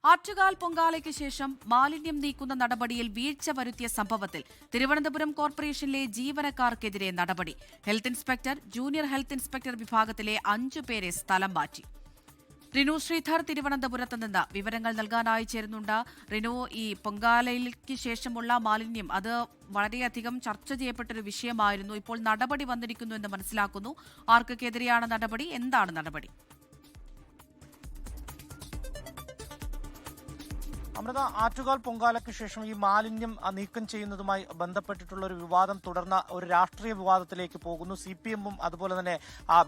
ആറ്റുകാൽ പൊങ്കാലയ്ക്ക് ശേഷം മാലിന്യം നീക്കുന്ന നടപടിയിൽ വീഴ്ച വരുത്തിയ സംഭവത്തിൽ തിരുവനന്തപുരം കോർപ്പറേഷനിലെ ജീവനക്കാർക്കെതിരെ നടപടി. Health inspector, junior health inspector വിഭാഗത്തിലെ 5 പേരെ സ്ഥലം മാറ്റി. റിനു ശ്രീധർ തിരുവനന്തപുരത്ത് നിന്ന് വിവരങ്ങൾ നൽകാനായി ചേരുന്നുണ്ട്. റിനു, ഈ പൊങ്കാലയ്ക്ക് ശേഷമുള്ള മാലിന്യം അത് വളരെയധികം ചർച്ച ചെയ്യപ്പെട്ടൊരു വിഷയമായിരുന്നു. ഇപ്പോൾ നടപടി വന്നിരിക്കുന്നു എന്ന് മനസ്സിലാക്കുന്നു. ആർക്കൊക്കെതിരെയാണ് നടപടി? എന്താണ് നടപടി? അമൃത, ആറ്റുകാൽ പൊങ്കാലയ്ക്ക് ശേഷം ഈ മാലിന്യം നീക്കം ചെയ്യുന്നതുമായി ബന്ധപ്പെട്ടിട്ടുള്ള ഒരു വിവാദം തുടർന്ന ഒരു രാഷ്ട്രീയ വിവാദത്തിലേക്ക് പോകുന്നു. CPM-ഉം അതുപോലെ തന്നെ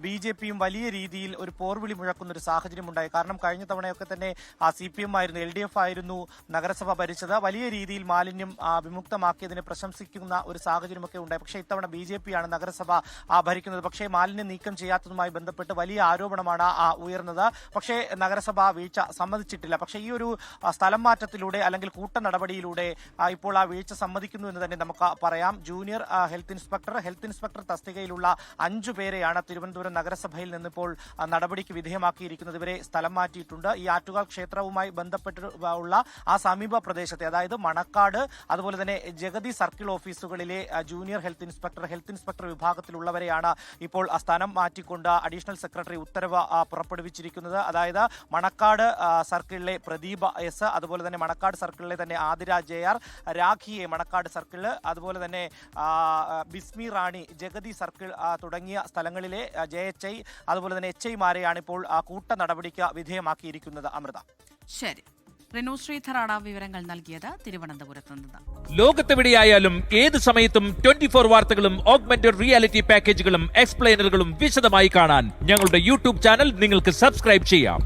BJP-യും വലിയ രീതിയിൽ ഒരു പോർവിളി മുഴക്കുന്ന ഒരു സാഹചര്യം ഉണ്ടായി. കാരണം കഴിഞ്ഞ തവണയൊക്കെ തന്നെ CPM ആയിരുന്നു, LDF ആയിരുന്നു നഗരസഭ ഭരിച്ചത്. വലിയ രീതിയിൽ മാലിന്യം വിമുക്തമാക്കിയതിനെ പ്രശംസിക്കുന്ന ഒരു സാഹചര്യമൊക്കെ ഉണ്ടായി. പക്ഷേ ഇത്തവണ BJP-യാണ് നഗരസഭ ഭരിക്കുന്നത്. പക്ഷേ മാലിന്യം നീക്കം ചെയ്യാത്തതുമായി ബന്ധപ്പെട്ട് വലിയ ആരോപണമാണ് ഉയർന്നത്. പക്ഷേ നഗരസഭ വീഴ്ച സമ്മതിച്ചിട്ടില്ല. പക്ഷേ ഈ ഒരു സ്ഥലം മാറ്റത്തിലൂടെ അല്ലെങ്കിൽ കൂട്ട നടപടിയിലൂടെ ഇപ്പോൾ ആ വീഴ്ച സമ്മതിക്കുന്നു എന്ന് തന്നെ നമുക്ക് പറയാം. ജൂനിയർ ഹെൽത്ത് ഇൻസ്പെക്ടർ തസ്തികയിലുള്ള 5 പേരെയാണ് തിരുവനന്തപുരം നഗരസഭയിൽ നിന്നിപ്പോൾ നടപടിക്ക് വിധേയമാക്കിയിരിക്കുന്നത്. ഇവരെ സ്ഥലം മാറ്റിയിട്ടുണ്ട്. ഈ ആറ്റുകാൽ ക്ഷേത്രവുമായി ബന്ധപ്പെട്ടുള്ള ആ സമീപ പ്രദേശത്തെ, അതായത് മണക്കാട്, അതുപോലെ തന്നെ ജഗതി സർക്കിൾ ഓഫീസുകളിലെ ജൂനിയർ ഹെൽത്ത് ഇൻസ്പെക്ടർ വിഭാഗത്തിലുള്ളവരെയാണ് ഇപ്പോൾ സ്ഥലം മാറ്റിക്കൊണ്ട് അഡീഷണൽ സെക്രട്ടറി ഉത്തരവ് പുറപ്പെടുവിച്ചിരിക്കുന്നത്. അതായത് മണക്കാട് സർക്കിളിലെ പ്രദീപ S, അതുപോലെ തന്നെ മണക്കാട് സർക്കിളിലെ തന്നെ ആതിര JR, രാഖിയെ മണക്കാട് സർക്കിൾ, അതുപോലെ തന്നെ ബിസ്മി റാണി ജഗതി സർക്കിൾ തുടങ്ങിയ സ്ഥലങ്ങളിലെ JHI അതുപോലെ തന്നെ HI-മാരെയാണ് ഇപ്പോൾ കൂട്ട നടപടിക്ക് വിധേയമാക്കിയിരിക്കുന്നത്. അമൃത, ശരി. റിനു ശ്രീധറാണ് വിവരങ്ങൾ നൽകിയത് തിരുവനന്തപുരത്ത് നിന്ന്. ലോകത്തെവിടെയായാലും ഏത് സമയത്തും 24 വാർത്തകളും ഓഗ്മെന്റഡ് റിയാലിറ്റി പാക്കേജുകളും എക്സ്പ്ലെയിനറുകളും വിശദമായി കാണാൻ ഞങ്ങളുടെ YouTube ചാനൽ നിങ്ങൾക്ക് സബ്സ്ക്രൈബ് ചെയ്യാം.